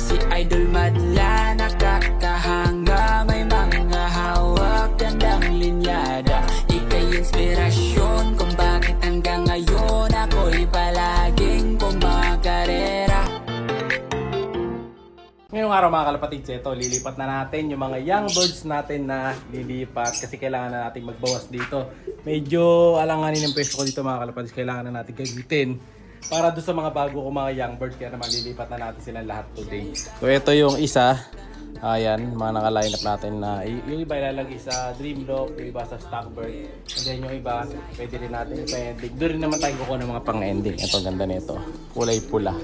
si Idol madla, nakakahanga, may mga hawak, gandang linyada. Ika'y inspirasyon kung bakit hanggang ngayon ako'y palaging kumakarera. Ngayong araw mga kalapatids, ito lilipat na natin yung mga young birds natin na lilipat kasi kailangan na natin magbawas dito. Medyo alanganin ang pwesto ko dito mga kalapatids, kailangan na natin gagitin para doon sa mga bago ko mga young birds, kaya naman lilipat na natin silang lahat today. So ito yung isa, ayan, mga naka-line up natin na yung iba ilalagay sa Dreamlock, yung iba sa Stockbird, and then yung iba pwede rin natin ipa-ending. Doon rin naman tayo kukuha ng mga pang-ending. Ito ganda nito, kulay pula.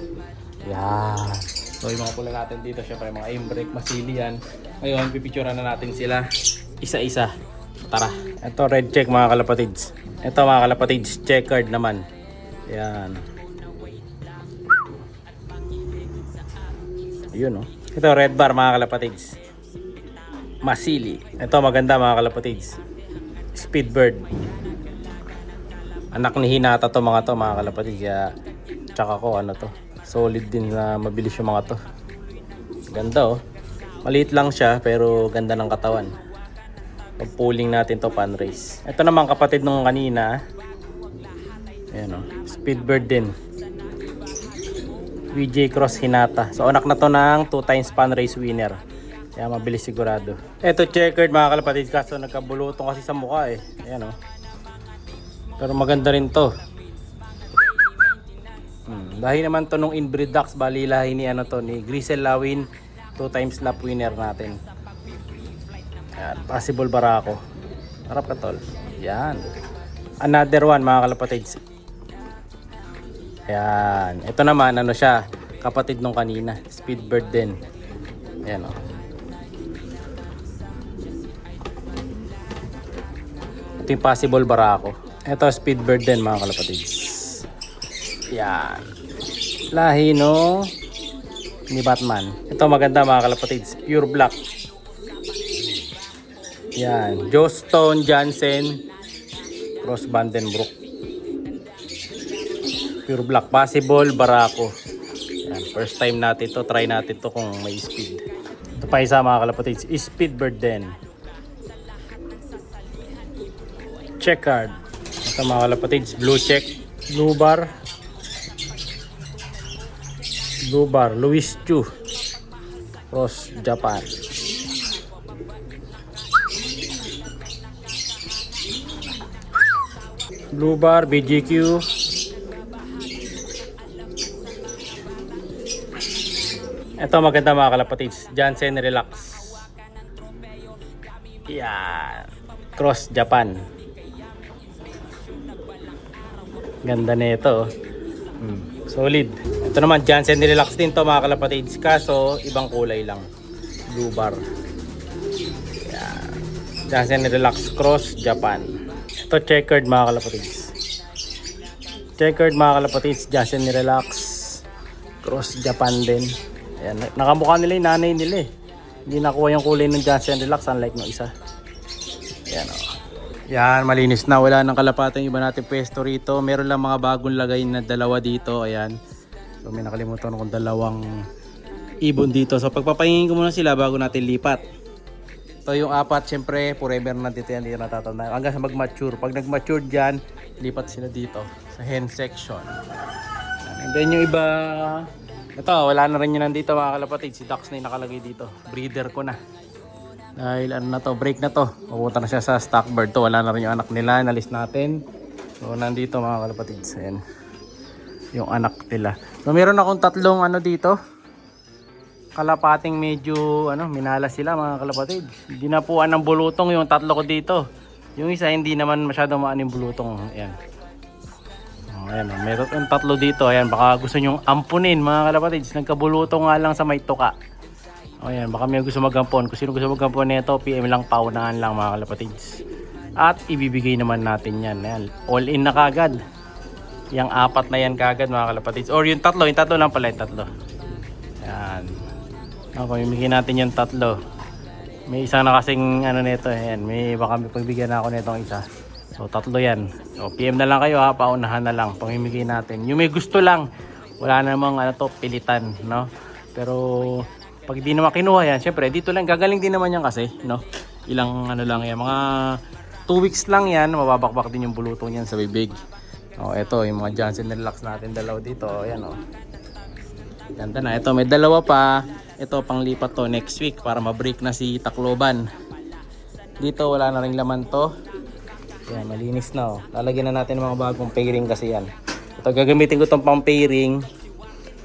Yan. So yung mga pula natin dito, syempre mga aim break, masili yan. Ngayon, pipicturean na natin sila isa-isa. Tara. Ito red check mga kalapatids. Ito mga kalapatids, checkered naman. Yan. Ayun, oh. Ito red bar mga kalapatids. Masili. Ito maganda mga kalapatids. Speedbird. Anak ni Hinata to mga kalapatids. Kaya tsaka ko ano to. Solid din na mabilis yung mga to. Ganda oh. Maliit lang siya pero ganda ng katawan. Pag-pulling natin to pan race. Ito naman kapatid nung kanina. Ayan oh. Speedbird din. VJ Cross Hinata. So anak na to ng 2 times pan race winner. Kaya mabilis sigurado. Ito checkered mga kalapatids, kaso nagkabulutong kasi sa mukha eh. Ayan oh. Pero maganda rin to. Dahil naman to nung inbreed ducks, bali lahi ni ano to ni Grisel Lawin, 2 times lap winner natin. Yan, possible barako. Harap ka tol. Yan. Another one mga kalapatids. Yan. Ito naman ano siya, kapatid nung kanina, Speedbird din. Ayan o. Ito yung possible barako. Ito Speedbird din mga kalapatids. Yan. Lahi no ni Batman. Ito maganda mga kalapatids, pure black. Yan, Joe Stone Jansen Cross Vandenbroek. Pure black, possible barako. Yan, first time natin to, try natin to kung may speed. Ito pa isa mga kalapatids, Speedbird din. Checkered. Ito mga kalapatids, blue check, blue bar. Blue bar, Louis Chu Cross Japan. Blue bar, BGQ. Ito maganda mga kalapatids, Jansen Relax. Yan, Cross Japan. Ganda nito. Solid. Ito naman Jansen Relax din to mga kalapatids, kaso ibang kulay lang. Blue bar. Yan. Jansen Relax Cross Japan. Ito checkered mga kalapatids. Checkered mga kalapatids, Jansen Relax Cross Japan din. Ayan. Nakamukha nila yung nanay nila eh. Hindi nakuha yung kulay ng Jansen Relax unlike ng isa. Ayan o. Yan, malinis na. Wala nang kalapatan yung iba natin pwesto rito. Meron lang mga bagong lagay na dalawa dito. Ayan. So may nakalimutan akong dalawang ibon dito. So pagpapahingin ko muna sila bago natin lipat. Ito yung apat. Siyempre, forever na dito yan. Dito natatanda. Hanggang sa mag-mature. Pag nag-mature dyan, lipat sila dito sa hen section. And then yung iba, ito, wala na rin yun nandito mga kalapatid. Si Dax na yung nakalagay dito. Breeder ko na. Dahil ano na to, break na to. Pupunta na siya sa Stockbird to. Wala na rin yung anak nila, nalis natin. So nandito mga kalapatids. Ayan. Yung anak nila. So meron akong tatlong ano dito. Kalapating medyo minala sila mga kalapatids. Dinapuan ng bulutong yung tatlo ko dito. Yung isa hindi naman masyadong maaning bulutong. Ayan. Ayan, meron yung tatlo dito. Ayan, baka gusto nyong ampunin mga kalapatids. Nagkabulutong nga lang sa may tuka. Ayan, baka may gusto magampon. Kung sino gusto magampon nito, PM lang, paunahan lang mga kalapatids. At ibibigay naman natin yan. Ayan, all in na kagad. Yung apat na yan kagad mga kalapatids. Or yung tatlo lang pala yung tatlo. Ayan. Okay, ibigay natin yung tatlo. May isang na kasing nito. Ayan, baka may pagbigyan na ako nitong isa. So tatlo yan. So PM na lang kayo ha, paunahan na lang. Pamimigay natin. Yung may gusto lang, wala namang pilitan, no? Pero pag di naman kinuha yan, syempre dito lang gagaling din naman yan kasi, no? Ilang ano lang yan, mga 2 weeks lang yan, mababakbak din yung bulutong yan sa bibig. Oh, ito yung mga Johnson Relax natin dalaw dito, ayan oh. Ganda na, ito may dalawa pa. Ito panglipat to next week para ma-break na si Tacloban. Dito wala na ring laman to. Ayan, malinis na oh. Lalagyan na natin ng mga bagong pairing kasi yan. Ito gagamitin ko tong pang pairing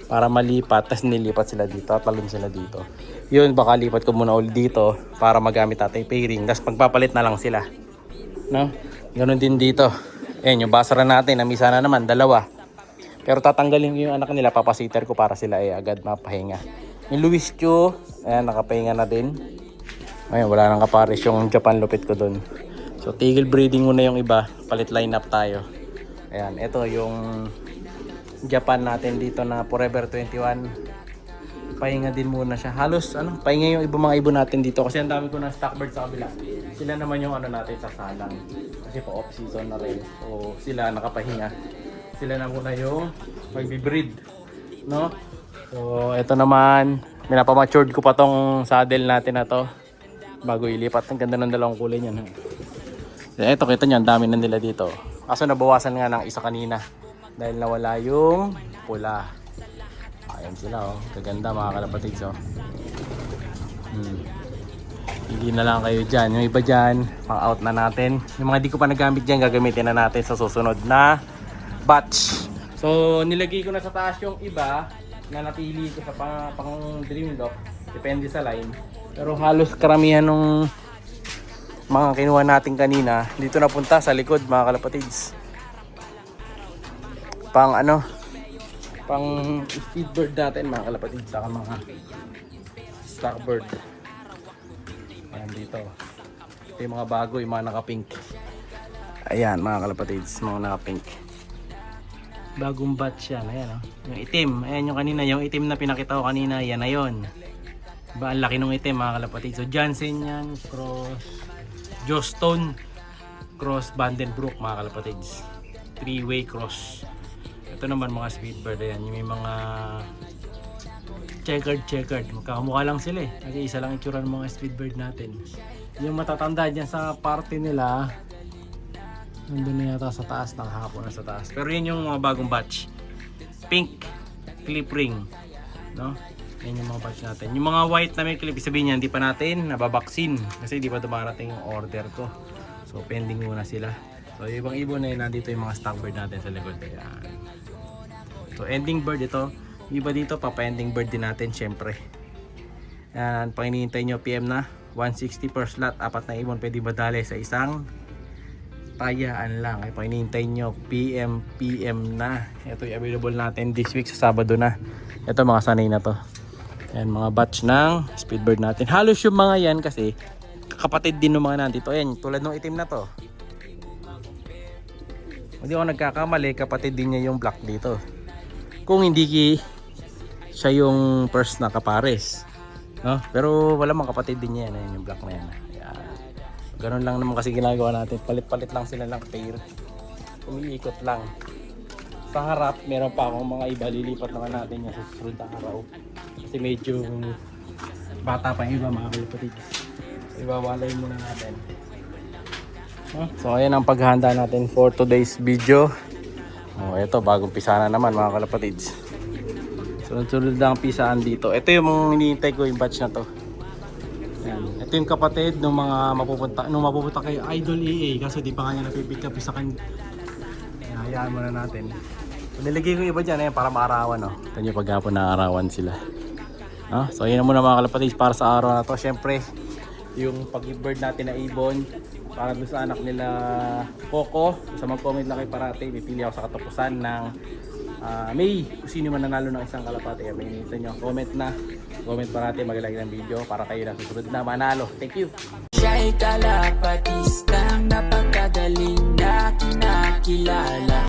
para malipat, tapos nilipat sila dito at talon sila dito. Yun, baka lipat ko muna ulit dito para magamit natin yung pairing, tapos pagpapalit na lang sila, no? Ganun din dito. Ayan, yung basara natin, namisa na naman, dalawa. Pero tatanggalin ko yung anak nila, papasiter ko para sila ay agad mapahinga. Yung Luis Q, ayan, nakapahinga na din. Ayan, wala nang kapares yung Japan lupit ko dun. So tigil breeding muna yung iba, palit line up tayo. Ayan, ito yung Japan natin dito na Forever 21. Pahinga din muna siya. Halos ano, pahinga yung mga ibon natin dito kasi ang dami ko na stock bird sa kabila. Sila naman yung ano natin sa salang. Kasi pa off season na rin. So sila nakapahinga. Sila na muna yung magbi-breed, no? So ito naman, minapamatured ko pa tong saddle natin na to bago ilipat. Ang ganda ng dalawang kulay niyan. Ito kita niyo, ang dami na nila dito. Kaso nabawasan nga ng isa kanina dahil nawala yung pula. Ayan sila oh, kaganda mga kalapatids oh. Hindi na lang kayo dyan. Yung iba dyan, pang out na natin. Yung mga di ko pa nagamit dyan, gagamitin na natin sa susunod na batch. So nilagay ko na sa taas yung iba na napili ko sa pang dream lock. Depende sa line. Pero halos karamihan ng mga kinuha natin kanina dito napunta sa likod mga kalapatids. Pang ano, pang speedbird natin mga kalapatids, saka mga stockbird. Ayan dito. Ito yung mga bago, yung mga naka-pink. Ayan mga kalapatids, mga naka-pink. Bagong batch yan, ayan oh. Yung itim, ayan yung kanina, yung itim na pinakita ko kanina, yan na yun. Diba, ang laki ng itim mga kalapatids. So Johnson yan, cross Jostone, cross Vandenbroek mga kalapatids. 3-way cross. Ito naman mga speedbird, ayan, yung may mga checkered. Magkakamukha lang sila eh. Kasi isa lang itsura ng mga speedbird natin. Yung matatanda dyan sa party nila, nandun na yata sa taas, nakahapon na sa taas. Pero yun yung mga bagong batch. Pink clip ring, no? Yan yung mga batch natin. Yung mga white na may clip, sabihin niya, hindi pa natin nababaksin. Kasi hindi pa dumarating yung order ko. So pending muna sila. So yung ibang ibon na yun, nandito yung mga stock bird natin sa likod. Ayan. So ending bird ito. Yung iba dito, papa-ending bird din natin syempre. Ayan, pang hinihintay nyo PM na 160 per slot. 4 na ibon pwede madali sa isang tayaan lang. Ay pang hinihintay nyo PM na. Ito yung available natin this week sa Sabado na. Ito mga sanay na to. Ayan, mga batch ng speedbird natin. Halos yung mga yan kasi kapatid din ng mga nandito. Ayan, tulad ng itim na to. Hindi ako nagkakamali, kapatid din niya yung black dito. Kung hindi siya yung first na kapares, no? Pero wala mang kapatid din niya yan, yung black na yan. Ayan. Ganun lang naman kasi ginagawa natin. Palit-palit lang sila ng pair. Umiikot lang. Sa harap, meron pa akong mga iba. Lilipat naman natin yung susunod na araw. Kasi medyo bata pa yung iba mga kalapatid. Iwawalay muna natin. So ayan ang paghahanda natin for today's video. Oh, ito bagong pisa na naman mga kalapatids. Sunod-sunod lang pisaan dito. Ito yung hinihintay ko, yung batch na to. Ayan. Ito yung kapatid ng mga mapupunta kay Idol EA kasi di pa kanya napipick up sa kanya. Hayaan muna natin. So, nilagay ko yung iba dyan para maarawan. Oh. Ito yung paghapon na arawan sila. So yun na muna mga kalapatids para sa araw na to. Siyempre yung pag-bird natin na ibon para doon sa anak nila Coco. Sa mag-comment lang kay parate, pipili ako sa katapusan ng May kung sino man nanalo ng isang kalapate. May nito nyo, comment parate, mag-like ng video para kayo na susunod na manalo. Thank you. Siya'y kalapatistang napakagaling na kinakilala.